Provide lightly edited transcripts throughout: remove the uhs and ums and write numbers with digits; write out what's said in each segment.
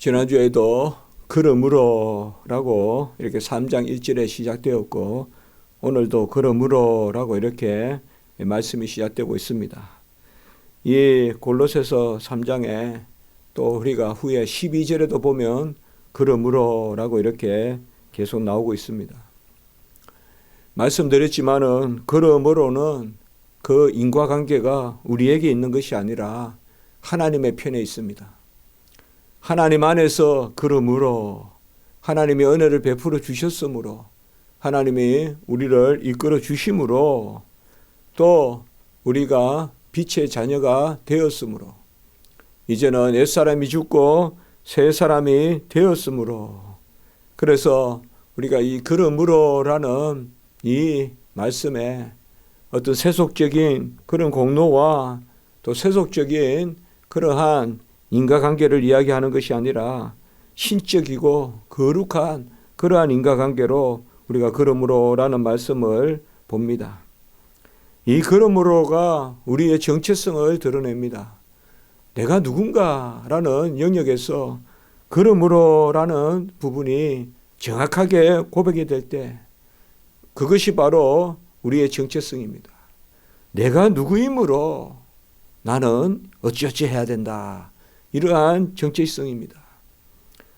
지난주에도 그러므로라고 이렇게 3장 1절에 시작되었고 오늘도 그러므로라고 이렇게 말씀이 시작되고 있습니다. 이 골로새서 3장에 또 우리가 후에 12절에도 보면 그러므로라고 이렇게 계속 나오고 있습니다. 말씀드렸지만은 그러므로는 그 인과관계가 우리에게 있는 것이 아니라 하나님의 편에 있습니다. 하나님 안에서 그러므로 하나님이 은혜를 베풀어 주셨으므로 하나님이 우리를 이끌어 주심으로 또 우리가 빛의 자녀가 되었으므로 이제는 옛사람이 죽고 새 사람이 되었으므로 그래서 우리가 이 그러므로라는 이 말씀에 어떤 세속적인 그런 공로와 또 세속적인 그러한 인과관계를 이야기하는 것이 아니라 신적이고 거룩한 그러한 인과관계로 우리가 그러므로라는 말씀을 봅니다. 이 그러므로가 우리의 정체성을 드러냅니다. 내가 누군가라는 영역에서 그러므로라는 부분이 정확하게 고백이 될 때 그것이 바로 우리의 정체성입니다. 내가 누구이므로 나는 어찌어찌 해야 된다. 이러한 정체성입니다.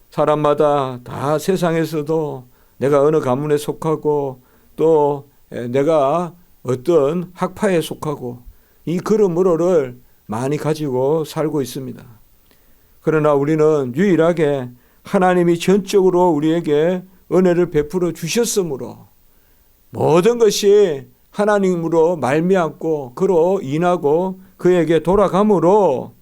사람마다 다 세상에서도 내가 어느 가문에 속하고 또 내가 어떤 학파에 속하고 이 그러므로를 많이 가지고 살고 있습니다. 그러나 우리는 유일하게 하나님이 전적으로 우리에게 은혜를 베풀어 주셨으므로 모든 것이 하나님으로 말미암고 그로 인하고 그에게 돌아가므로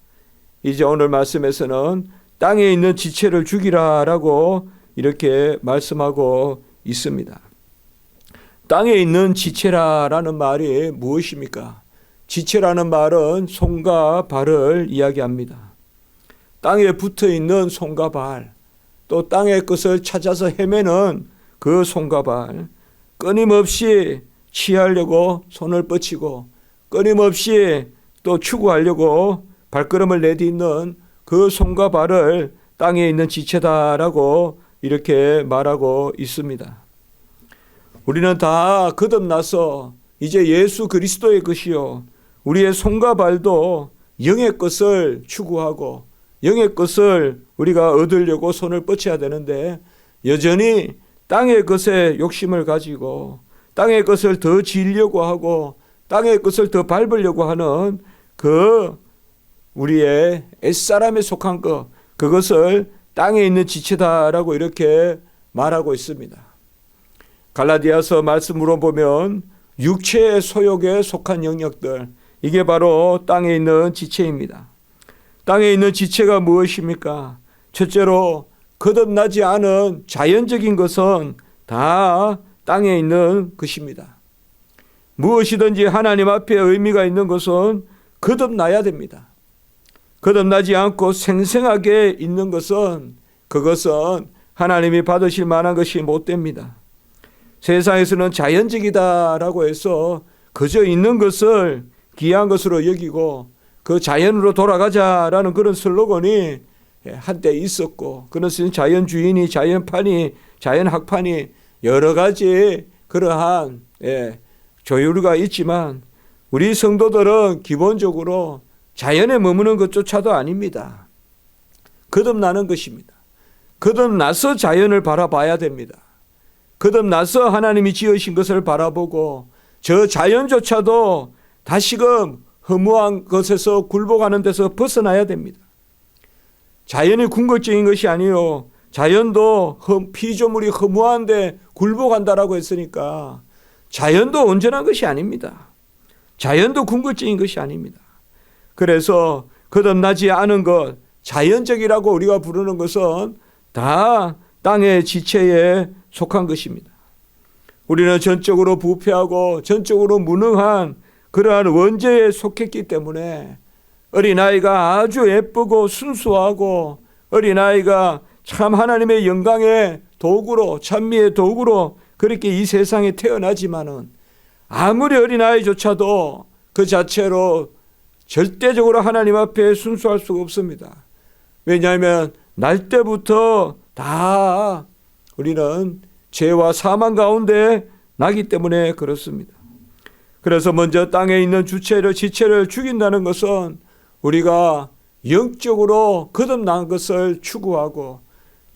이제 오늘 말씀에서는 땅에 있는 지체를 죽이라라고 이렇게 말씀하고 있습니다. 땅에 있는 지체라라는 말이 무엇입니까? 지체라는 말은 손과 발을 이야기합니다. 땅에 붙어 있는 손과 발, 또 땅의 것을 찾아서 헤매는 그 손과 발, 끊임없이 취하려고 손을 뻗치고 끊임없이 또 추구하려고 발걸음을 내딛는 그 손과 발을 땅에 있는 지체다라고 이렇게 말하고 있습니다. 우리는 다 거듭나서 이제 예수 그리스도의 것이요 우리의 손과 발도 영의 것을 추구하고 영의 것을 우리가 얻으려고 손을 뻗쳐야 되는데 여전히 땅의 것에 욕심을 가지고 땅의 것을 더 지으려고 하고 땅의 것을 더 밟으려고 하는 그 우리의 옛사람에 속한 것 그것을 땅에 있는 지체다라고 이렇게 말하고 있습니다. 갈라디아서 말씀으로 보면 육체의 소욕에 속한 영역들 이게 바로 땅에 있는 지체입니다. 땅에 있는 지체가 무엇입니까? 첫째로 거듭나지 않은 자연적인 것은 다 땅에 있는 것입니다. 무엇이든지 하나님 앞에 의미가 있는 것은 거듭나야 됩니다. 거듭나지 않고 생생하게 있는 것은 그것은 하나님이 받으실 만한 것이 못 됩니다. 세상에서는 자연적이다라고 해서 그저 있는 것을 귀한 것으로 여기고 그 자연으로 돌아가자라는 그런 슬로건이 한때 있었고 그것은 자연주의니 자연파니 자연학파니 여러 가지 그러한 조율가 있지만 우리 성도들은 기본적으로 자연에 머무는 것조차도 아닙니다. 거듭나는 것입니다. 거듭나서 자연을 바라봐야 됩니다. 거듭나서 하나님이 지으신 것을 바라보고 저 자연조차도 다시금 허무한 것에서 굴복하는 데서 벗어나야 됩니다. 자연이 궁극적인 것이 아니요 자연도 피조물이 허무한데 굴복한다라고 했으니까 자연도 온전한 것이 아닙니다. 자연도 궁극적인 것이 아닙니다. 그래서 거듭나지 않은 것, 자연적이라고 우리가 부르는 것은 다 땅의 지체에 속한 것입니다. 우리는 전적으로 부패하고 전적으로 무능한 그러한 원죄에 속했기 때문에 어린아이가 아주 예쁘고 순수하고 어린아이가 참 하나님의 영광의 도구로 찬미의 도구로 그렇게 이 세상에 태어나지만은 아무리 어린아이조차도 그 자체로 절대적으로 하나님 앞에 순수할 수가 없습니다. 왜냐하면 날 때부터 다 우리는 죄와 사망 가운데 나기 때문에 그렇습니다. 그래서 먼저 땅에 있는 지체를 죽인다는 것은 우리가 영적으로 거듭난 것을 추구하고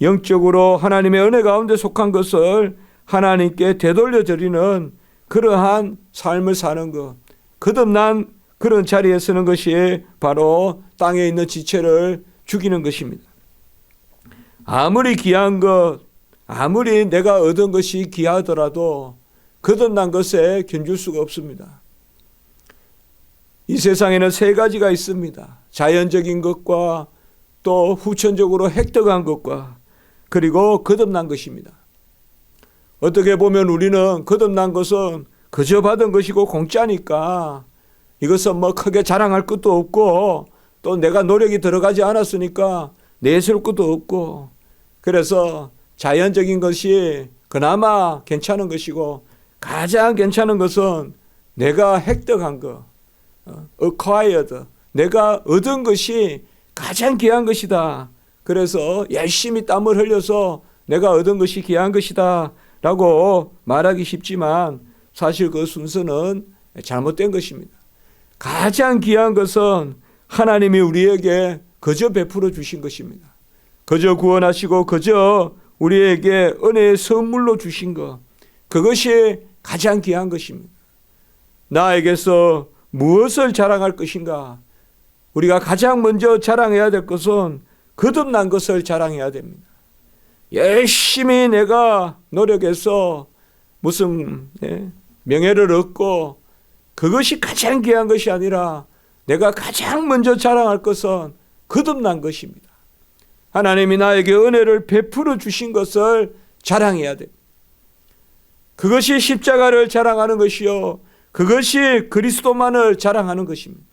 영적으로 하나님의 은혜 가운데 속한 것을 하나님께 되돌려 드리는 그러한 삶을 사는 것, 거듭난 그런 자리에 서는 것이 바로 땅에 있는 지체를 죽이는 것입니다. 아무리 귀한 것, 아무리 내가 얻은 것이 귀하더라도 거듭난 것에 견줄 수가 없습니다. 이 세상에는 세 가지가 있습니다. 자연적인 것과 또 후천적으로 획득한 것과 그리고 거듭난 것입니다. 어떻게 보면 우리는 거듭난 것은 그저 받은 것이고 공짜니까 이것은 뭐 크게 자랑할 것도 없고 또 내가 노력이 들어가지 않았으니까 내세울 것도 없고 그래서 자연적인 것이 그나마 괜찮은 것이고 가장 괜찮은 것은 내가 획득한 것, acquired, 내가 얻은 것이 가장 귀한 것이다. 그래서 열심히 땀을 흘려서 내가 얻은 것이 귀한 것이다 라고 말하기 쉽지만 사실 그 순서는 잘못된 것입니다. 가장 귀한 것은 하나님이 우리에게 그저 베풀어 주신 것입니다. 그저 구원하시고 그저 우리에게 은혜의 선물로 주신 것, 그것이 가장 귀한 것입니다. 나에게서 무엇을 자랑할 것인가? 우리가 가장 먼저 자랑해야 될 것은 거듭난 것을 자랑해야 됩니다. 열심히 내가 노력해서 무슨 명예를 얻고 그것이 가장 귀한 것이 아니라 내가 가장 먼저 자랑할 것은 거듭난 것입니다. 하나님이 나에게 은혜를 베풀어 주신 것을 자랑해야 됩니다. 그것이 십자가를 자랑하는 것이요, 그것이 그리스도만을 자랑하는 것입니다.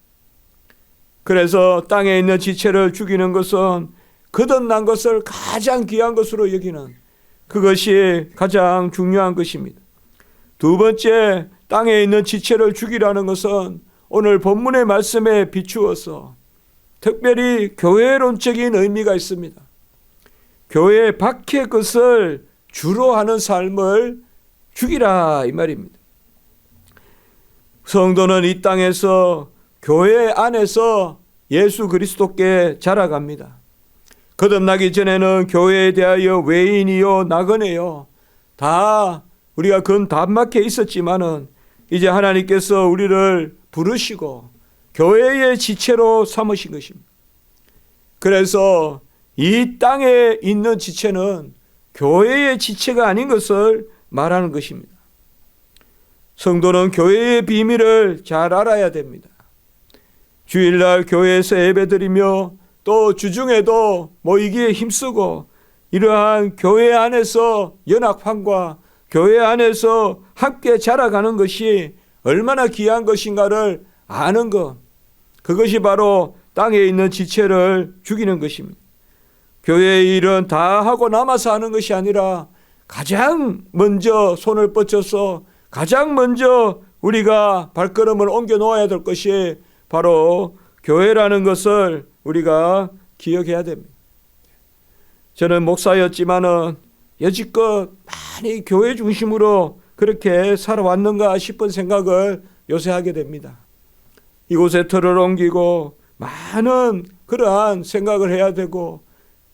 그래서 땅에 있는 지체를 죽이는 것은 거듭난 것을 가장 귀한 것으로 여기는 그것이 가장 중요한 것입니다. 두 번째, 땅에 있는 지체를 죽이라는 것은 오늘 본문의 말씀에 비추어서 특별히 교회론적인 의미가 있습니다. 교회 밖의 것을 주로 하는 삶을 죽이라 이 말입니다. 성도는 이 땅에서 교회 안에서 예수 그리스도께 자라갑니다. 거듭나기 전에는 교회에 대하여 외인이요 나그네요 다 우리가 건 단막해 있었지만은 이제 하나님께서 우리를 부르시고 교회의 지체로 삼으신 것입니다. 그래서 이 땅에 있는 지체는 교회의 지체가 아닌 것을 말하는 것입니다. 성도는 교회의 비밀을 잘 알아야 됩니다. 주일날 교회에서 예배드리며 또 주중에도 모이기에 힘쓰고 이러한 교회 안에서 연합함과 교회 안에서 함께 자라가는 것이 얼마나 귀한 것인가를 아는 것, 그것이 바로 땅에 있는 지체를 죽이는 것입니다. 교회의 일은 다 하고 남아서 하는 것이 아니라 가장 먼저 손을 뻗쳐서 가장 먼저 우리가 발걸음을 옮겨 놓아야 될 것이 바로 교회라는 것을 우리가 기억해야 됩니다. 저는 목사였지만은 여지껏 많이 교회 중심으로 그렇게 살아왔는가 싶은 생각을 요새 하게 됩니다. 이곳에 틀을 옮기고 많은 그러한 생각을 해야 되고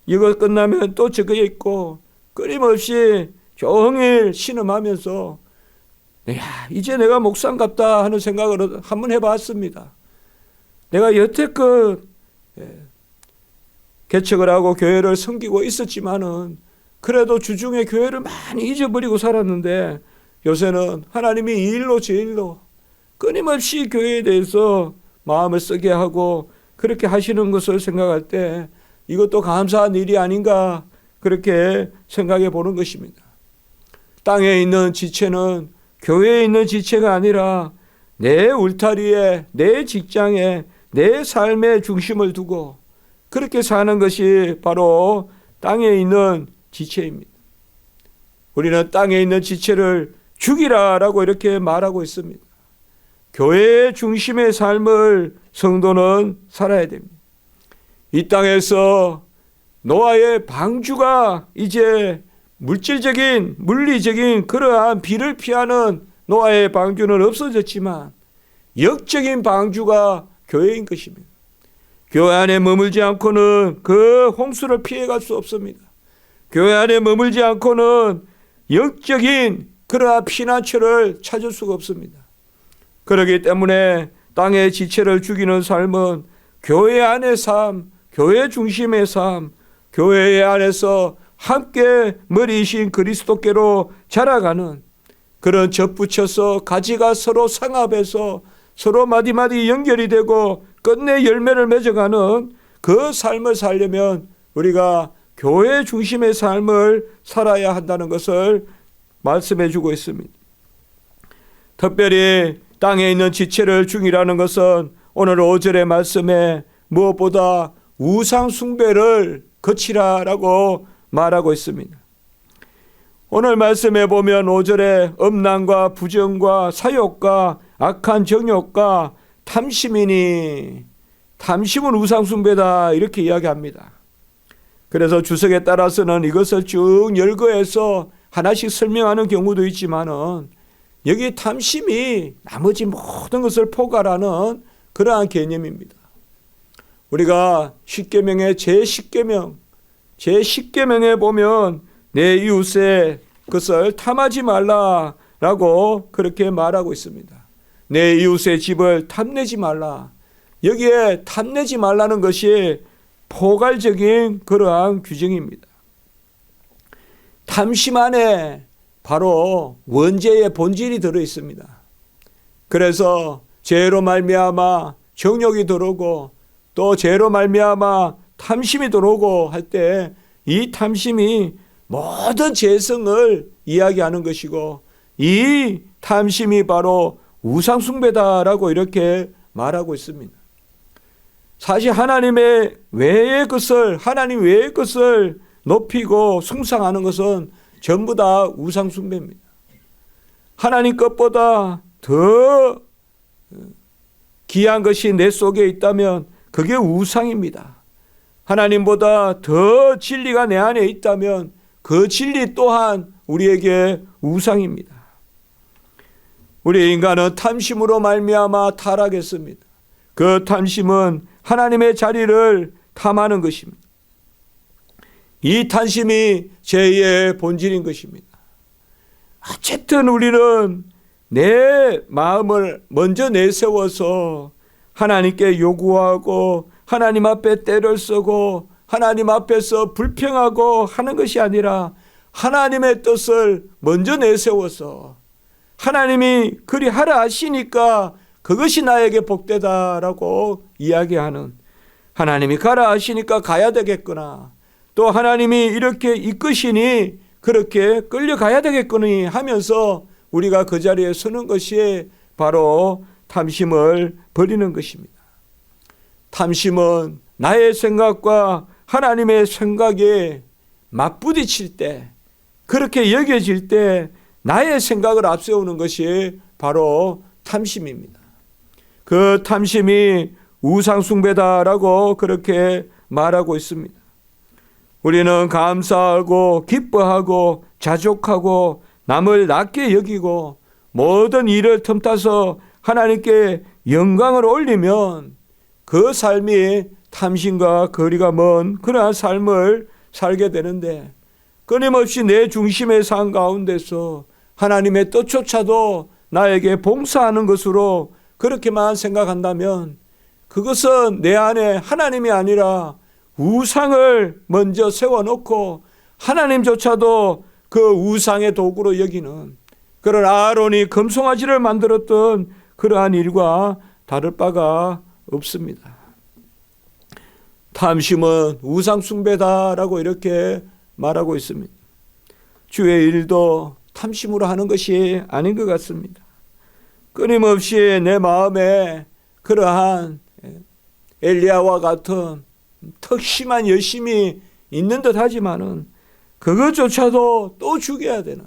이거 끝나면 또 저거 있고 끊임없이 종일 신음하면서 이제 내가 목사인갑다 하는 생각을 한번 해봤습니다. 내가 여태껏 개척을 하고 교회를 섬기고 있었지만은 그래도 주중에 교회를 많이 잊어버리고 살았는데 요새는 하나님이 이 일로 저 일로 끊임없이 교회에 대해서 마음을 쓰게 하고 그렇게 하시는 것을 생각할 때 이것도 감사한 일이 아닌가 그렇게 생각해 보는 것입니다. 땅에 있는 지체는 교회에 있는 지체가 아니라 내 울타리에, 내 직장에, 내 삶의 중심을 두고 그렇게 사는 것이 바로 땅에 있는 지체입니다. 우리는 땅에 있는 지체를 죽이라라고 이렇게 말하고 있습니다. 교회의 중심의 삶을 성도는 살아야 됩니다. 이 땅에서 노아의 방주가 이제 물리적인 그러한 비를 피하는 노아의 방주는 없어졌지만 영적인 방주가 교회인 것입니다. 교회 안에 머물지 않고는 그 홍수를 피해갈 수 없습니다. 교회 안에 머물지 않고는 영적인 그러한 피난처를 찾을 수가 없습니다. 그렇기 때문에 땅의 지체를 죽이는 삶은 교회 안의 삶, 교회 중심의 삶, 교회 안에서 함께 머리이신 그리스도께로 자라가는 그런 접붙여서 가지가 서로 상합해서 서로 마디마디 연결이 되고 끝내 열매를 맺어가는 그 삶을 살려면 우리가 교회 중심의 삶을 살아야 한다는 것을 말씀해 주고 있습니다. 특별히 땅에 있는 지체를 죽이라는 것은 오늘 5절의 말씀에 무엇보다 우상 숭배를 거치라라고 말하고 있습니다. 오늘 말씀에 보면 5절에 음란과 부정과 사욕과 악한 정욕과 탐심이니 탐심은 우상 숭배다 이렇게 이야기합니다. 그래서 주석에 따라서는 이것을 쭉 열거해서 하나씩 설명하는 경우도 있지만은 여기 탐심이 나머지 모든 것을 포괄하는 그러한 개념입니다. 우리가 십계명의 제10계명에 보면 내 이웃의 것을 탐하지 말라라고 그렇게 말하고 있습니다. 내 이웃의 집을 탐내지 말라. 여기에 탐내지 말라는 것이 포괄적인 그러한 규정입니다. 탐심 안에 바로 원죄의 본질이 들어 있습니다. 그래서 죄로 말미암아 정욕이 들어오고 또 죄로 말미암아 탐심이 들어오고 할 때 이 탐심이 모든 죄성을 이야기하는 것이고 이 탐심이 바로 우상숭배다라고 이렇게 말하고 있습니다. 사실 하나님 외의 것을 높이고 숭상하는 것은 전부 다 우상숭배입니다. 하나님 것보다 더 귀한 것이 내 속에 있다면 그게 우상입니다. 하나님보다 더 진리가 내 안에 있다면 그 진리 또한 우리에게 우상입니다. 우리 인간은 탐심으로 말미암아 타락했습니다. 그 탐심은 하나님의 자리를 탐하는 것입니다. 이 탐심이 죄의 본질인 것입니다. 어쨌든 우리는 내 마음을 먼저 내세워서 하나님께 요구하고 하나님 앞에 때를 쓰고 하나님 앞에서 불평하고 하는 것이 아니라 하나님의 뜻을 먼저 내세워서 하나님이 그리 하라 하시니까 그것이 나에게 복되다라고 이야기하는, 하나님이 가라 하시니까 가야 되겠구나, 또 하나님이 이렇게 이끄시니 그렇게 끌려가야 되겠거니 하면서 우리가 그 자리에 서는 것이 바로 탐심을 버리는 것입니다. 탐심은 나의 생각과 하나님의 생각에 맞부딪힐 때, 그렇게 여겨질 때 나의 생각을 앞세우는 것이 바로 탐심입니다. 그 탐심이 우상숭배다라고 그렇게 말하고 있습니다. 우리는 감사하고 기뻐하고 자족하고 남을 낮게 여기고 모든 일을 틈타서 하나님께 영광을 올리면 그 삶이 탐심과 거리가 먼 그러한 삶을 살게 되는데, 끊임없이 내 중심의 삶 가운데서 하나님의 뜻조차도 나에게 봉사하는 것으로 그렇게만 생각한다면 그것은 내 안에 하나님이 아니라 우상을 먼저 세워놓고 하나님조차도 그 우상의 도구로 여기는 그런 아론이 금송아지를 만들었던 그러한 일과 다를 바가 없습니다. 탐심은 우상숭배다라고 이렇게 말하고 있습니다. 주의 일도 탐심으로 하는 것이 아닌 것 같습니다. 끊임없이 내 마음에 그러한 엘리야와 같은 턱심한 열심이 있는 듯 하지만은 그것조차도 또 죽여야 되는,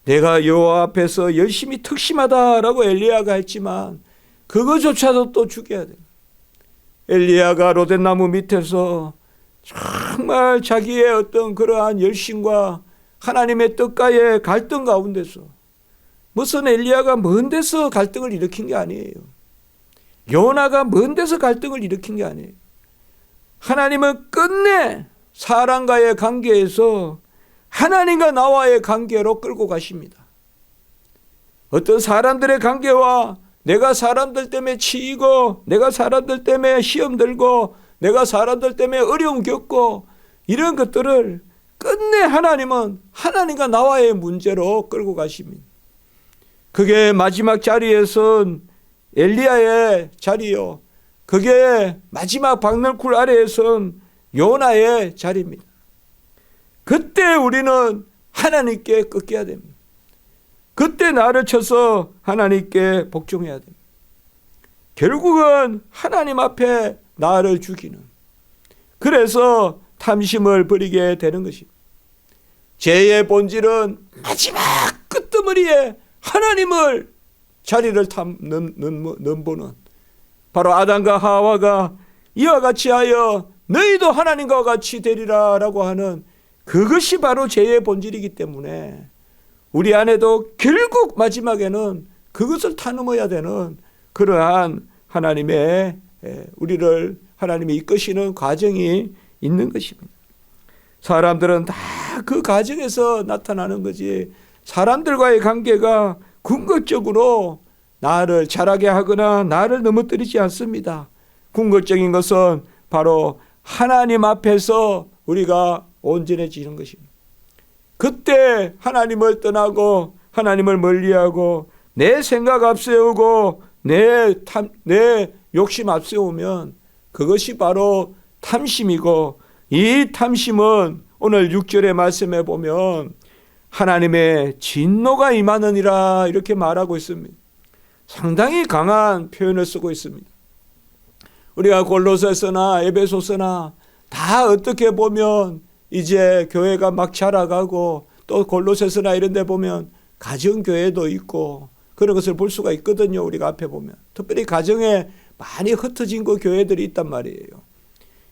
내가 여호와 앞에서 열심히 턱심하다라고 엘리야가 했지만 그것조차도 또 죽여야 되는, 엘리야가 로댓나무 밑에서 정말 자기의 어떤 그러한 열심과 하나님의 뜻과의 갈등 가운데서 무슨 엘리야가 먼 데서 갈등을 일으킨 게 아니에요. 요나가 먼 데서 갈등을 일으킨 게 아니에요. 하나님은 끝내 사람과의 관계에서 하나님과 나와의 관계로 끌고 가십니다. 어떤 사람들의 관계와 내가 사람들 때문에 치이고 내가 사람들 때문에 시험 들고 내가 사람들 때문에 어려움 겪고 이런 것들을 끝내 하나님은 하나님과 나와의 문제로 끌고 가십니다. 그게 마지막 자리에선 엘리야의 자리요. 그게 마지막 박너쿨 아래에선 요나의 자리입니다. 그때 우리는 하나님께 꺾여야 됩니다. 그때 나를 쳐서 하나님께 복종해야 됩니다. 결국은 하나님 앞에 나를 죽이는, 그래서 탐심을 버리게 되는 것입니다. 죄의 본질은 마지막 끝머리에 하나님을 자리를 넘보는, 바로 아담과 하와가 이와 같이 하여 너희도 하나님과 같이 되리라 라고 하는 그것이 바로 죄의 본질이기 때문에 우리 안에도 결국 마지막에는 그것을 타넘어야 되는 그러한 하나님의, 우리를 하나님이 이끄시는 과정이 있는 것입니다. 사람들은 다 그 과정에서 나타나는 거지, 사람들과의 관계가 궁극적으로 나를 자라게 하거나 나를 넘어뜨리지 않습니다. 궁극적인 것은 바로 하나님 앞에서 우리가 온전해지는 것입니다. 그때 하나님을 떠나고 하나님을 멀리하고 내 생각 앞세우고 내 욕심 앞세우면 그것이 바로 탐심이고, 이 탐심은 오늘 6절의 말씀에 보면 하나님의 진노가 임하느니라 이렇게 말하고 있습니다. 상당히 강한 표현을 쓰고 있습니다. 우리가 골로새서나 에베소서나 다 어떻게 보면 이제 교회가 막 자라가고, 또 골로새서나 이런 데 보면 가정교회도 있고 그런 것을 볼 수가 있거든요. 우리가 앞에 보면 특별히 가정에 많이 흩어진 그 교회들이 있단 말이에요.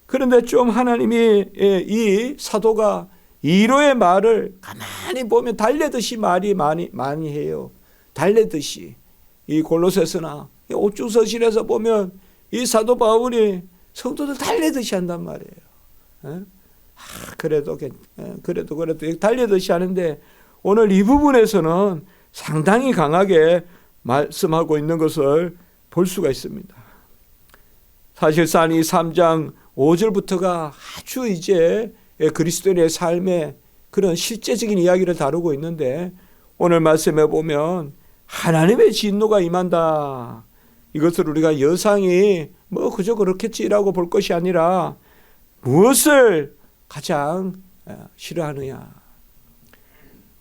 그런데 좀 하나님이 이 사도가 위로의 말을 가만히 보면 달래듯이 말이 많이 해요. 달래듯이. 이 골로새서나 옥중서실에서 보면 이 사도 바울이 성도들 달래듯이 한단 말이에요. 그래도 달래듯이 하는데 오늘 이 부분에서는 상당히 강하게 말씀하고 있는 것을 볼 수가 있습니다. 사실상 이 3장 5절부터가 아주 이제 그리스도인의 삶의 그런 실제적인 이야기를 다루고 있는데, 오늘 말씀에 보면 하나님의 진노가 임한다. 이것을 우리가 여상이 뭐 그저 그렇겠지라고 볼 것이 아니라 무엇을 가장 싫어하느냐.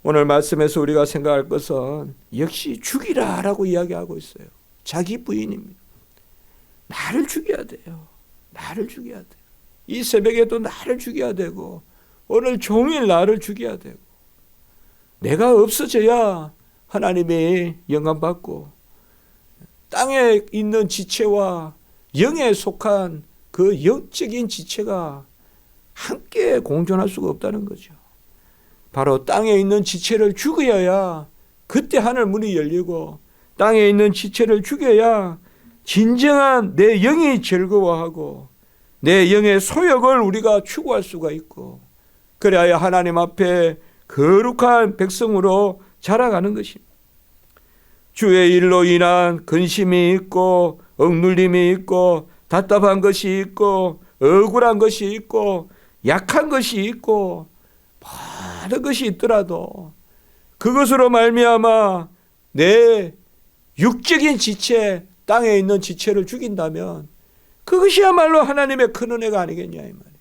오늘 말씀에서 우리가 생각할 것은 역시 죽이라라고 이야기하고 있어요. 자기 부인입니다. 나를 죽여야 돼요. 나를 죽여야 돼요. 이 새벽에도 나를 죽여야 되고 오늘 종일 나를 죽여야 되고, 내가 없어져야 하나님이 영광받고 땅에 있는 지체와 영에 속한 그 영적인 지체가 함께 공존할 수가 없다는 거죠. 바로 땅에 있는 지체를 죽여야 그때 하늘 문이 열리고, 땅에 있는 지체를 죽여야 진정한 내 영이 즐거워하고 내 영의 소욕을 우리가 추구할 수가 있고, 그래야 하나님 앞에 거룩한 백성으로 자라가는 것입니다. 주의 일로 인한 근심이 있고 억눌림이 있고 답답한 것이 있고 억울한 것이 있고 약한 것이 있고 많은 것이 있더라도 그것으로 말미암아 내 육적인 지체, 땅에 있는 지체를 죽인다면 그것이야말로 하나님의 큰 은혜가 아니겠냐 이 말이에요.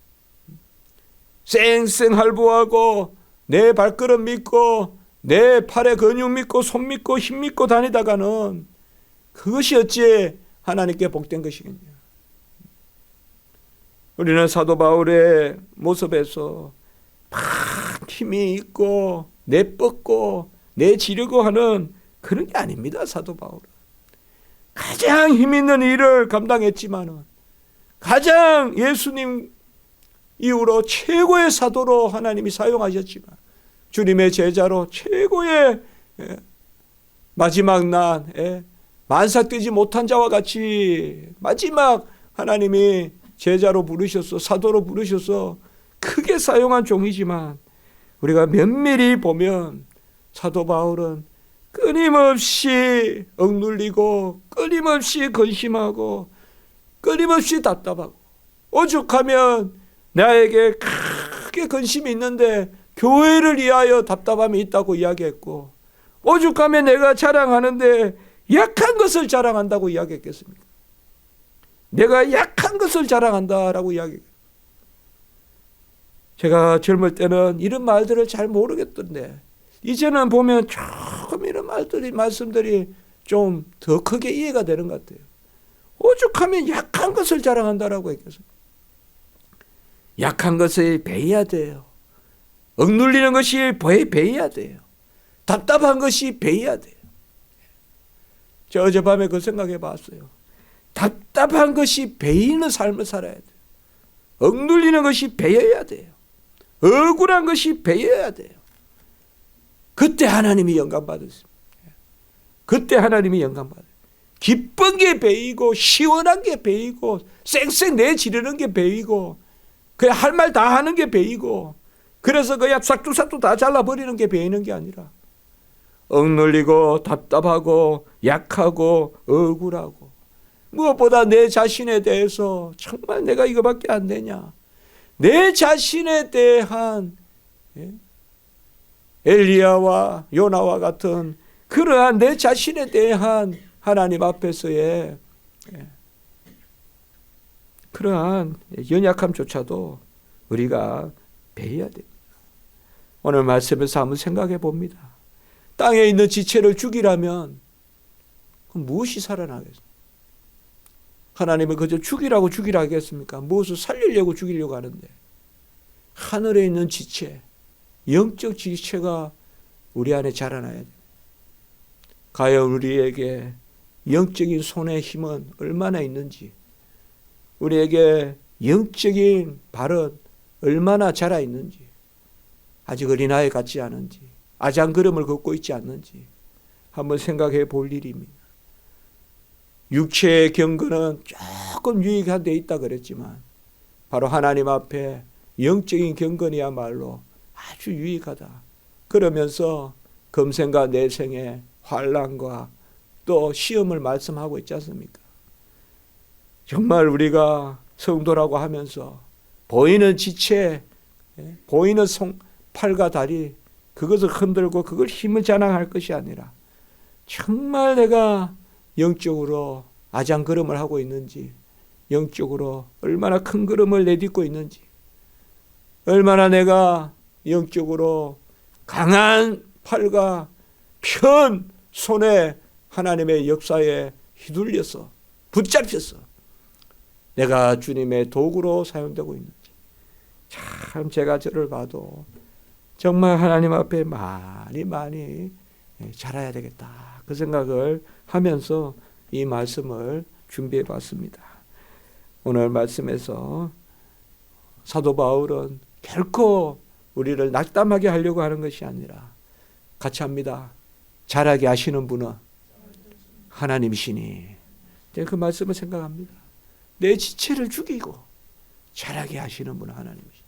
쌩쌩할부하고 내 발걸음 믿고 내 팔의 근육 믿고 손 믿고 힘 믿고 다니다가는 그것이 어찌 하나님께 복된 것이겠냐. 우리는 사도 바울의 모습에서 막 힘이 있고 내뻗고 내지르고 하는 그런 게 아닙니다. 사도 바울은 가장 힘 있는 일을 감당했지만은, 가장 예수님 이후로 최고의 사도로 하나님이 사용하셨지만 주님의 제자로 최고의 마지막 날 만삭되지 못한 자와 같이 마지막 하나님이 제자로 부르셔서 사도로 부르셔서 크게 사용한 종이지만 우리가 면밀히 보면 사도 바울은 끊임없이 억눌리고 끊임없이 근심하고 끊임없이 답답하고 오죽하면 나에게 크게 근심이 있는데 교회를 위하여 답답함이 있다고 이야기했고 오죽하면 내가 자랑하는데 약한 것을 자랑한다고 이야기했겠습니까? 내가 약한 것을 자랑한다라고 이야기했어요. 제가 젊을 때는 이런 말들을 잘 모르겠던데 이제는 보면 조금 이런 말씀들이 좀 더 크게 이해가 되는 것 같아요. 오죽하면 약한 것을 자랑한다라고 했겠어요. 약한 것에 배해야 돼요. 억눌리는 것이 배해야 돼요. 답답한 것이 배해야 돼요. 저 어젯밤에 그 생각해 봤어요. 답답한 것이 배이는 삶을 살아야 돼요. 억눌리는 것이 배여야 돼요. 억울한 것이 배여야 돼요. 그때 하나님이 영감 받으십니다. 그때 하나님이 영감 받아요. 기쁜 게 배이고 시원한 게 배이고 쌩쌩 내지르는 게 배이고 그냥 할 말 다 하는 게 배이고 그래서 그냥 싹둑싹둑 다 잘라버리는 게 배이는 게 아니라 억눌리고 답답하고 약하고 억울하고 무엇보다 내 자신에 대해서 정말 내가 이거밖에 안 되냐 내 자신에 대한 엘리야와 요나와 같은 그러한 내 자신에 대한 하나님 앞에서의 그러한 연약함조차도 우리가 배워야 됩니다. 오늘 말씀에서 한번 생각해 봅니다. 땅에 있는 지체를 죽이라면 그럼 무엇이 살아나겠습니까? 하나님은 그저 죽이라고 하겠습니까? 무엇을 살리려고 죽이려고 하는데 하늘에 있는 지체, 영적 지체가 우리 안에 자라나야 됩니다. 과연 우리에게 영적인 손의 힘은 얼마나 있는지 우리에게 영적인 발은 얼마나 자라 있는지 아직 어린아이 같지 않은지 아장그름을 걷고 있지 않는지 한번 생각해 볼 일입니다. 육체의 경건은 조금 유익한 데 있다 그랬지만 바로 하나님 앞에 영적인 경건이야말로 아주 유익하다. 그러면서 금생과 내생의 환난과 또 시험을 말씀하고 있지 않습니까? 정말 우리가 성도라고 하면서 보이는 지체, 보이는 팔과 다리 그것을 흔들고 그걸 힘을 자랑할 것이 아니라 정말 내가 영적으로 아장그름을 하고 있는지 영적으로 얼마나 큰 걸음을 내딛고 있는지 얼마나 내가 영적으로 강한 팔과 편 손에 하나님의 역사에 휘둘려서 붙잡혀서 내가 주님의 도구로 사용되고 있는지 참 제가 저를 봐도 정말 하나님 앞에 많이 자라야 되겠다 그 생각을 하면서 이 말씀을 준비해 봤습니다. 오늘 말씀에서 사도 바울은 결코 우리를 낙담하게 하려고 하는 것이 아니라 같이 합니다. 자라게 하시는 분은 하나님이시니 그 말씀을 생각합니다. 내 지체를 죽이고 자라게 하시는 분은 하나님이시니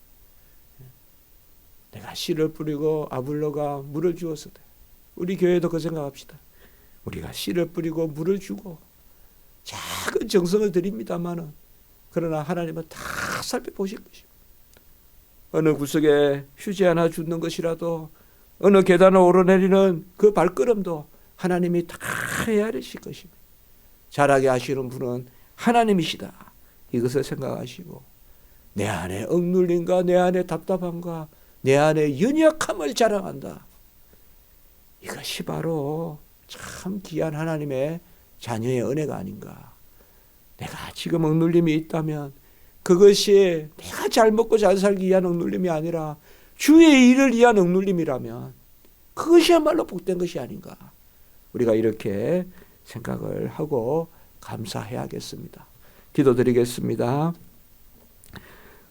내가 씨를 뿌리고 아볼로가 물을 주어서 돼. 우리 교회도 그 생각합시다. 우리가 씨를 뿌리고 물을 주고 작은 정성을 드립니다마는 그러나 하나님은 다 살펴보실 것입니다. 어느 구석에 휴지 하나 줍는 것이라도 어느 계단을 오르내리는 그 발걸음도 하나님이 다 헤아리실 것입니다. 자라게 하시는 분은 하나님이시다. 이것을 생각하시고 내 안에 억눌림과 내 안에 답답함과 내 안에 연약함을 자랑한다. 이것이 바로 참 귀한 하나님의 자녀의 은혜가 아닌가. 내가 지금 억눌림이 있다면 그것이 내가 잘 먹고 잘 살기 위한 억눌림이 아니라 주의 일을 위한 억눌림이라면 그것이야말로 복된 것이 아닌가. 우리가 이렇게 생각을 하고 감사해야겠습니다. 기도드리겠습니다.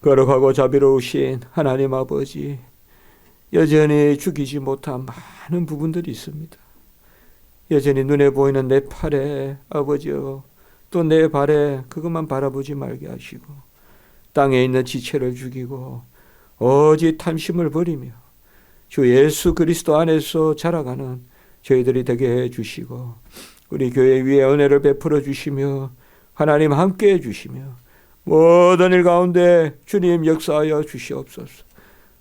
거룩하고 자비로우신 하나님 아버지, 여전히 죽이지 못한 많은 부분들이 있습니다. 여전히 눈에 보이는 내 팔에 아버지여, 또 내 발에 그것만 바라보지 말게 하시고 땅에 있는 지체를 죽이고 오직 탐심을 버리며 주 예수 그리스도 안에서 자라가는 저희들이 되게 해주시고, 우리 교회 위에 은혜를 베풀어 주시며 하나님 함께해 주시며 모든 일 가운데 주님 역사하여 주시옵소서.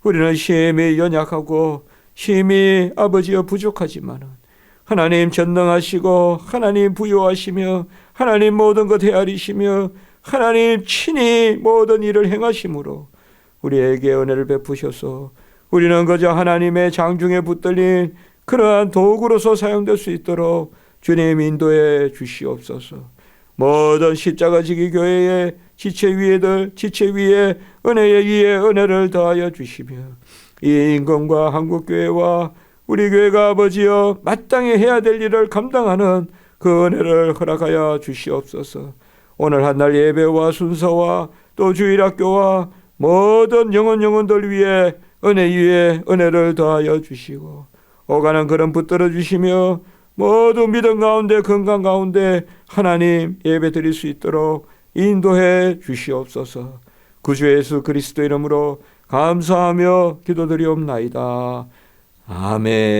우리는 심히 연약하고 심히 아버지여 부족하지만 하나님 전능하시고 하나님 부요하시며 하나님 모든 것 헤아리시며 하나님 친히 모든 일을 행하심으로 우리에게 은혜를 베푸셔서 우리는 그저 하나님의 장중에 붙들린 그러한 도구로서 사용될 수 있도록 주님 인도해 주시옵소서. 모든 십자가지기 교회의 지체 위에 은혜의 위에 은혜를 더하여 주시며 이 인권과 한국교회와 우리 교회가 아버지여 마땅히 해야 될 일을 감당하는 그 은혜를 허락하여 주시옵소서. 오늘 한날 예배와 순서와 또 주일학교와 모든 영혼들 위에 은혜 위에 은혜를 더하여 주시고 오가는 걸음 붙들어 주시며 모두 믿음 가운데 건강 가운데 하나님 예배 드릴 수 있도록 인도해 주시옵소서. 구주 예수 그리스도 이름으로 감사하며 기도드리옵나이다. 아멘.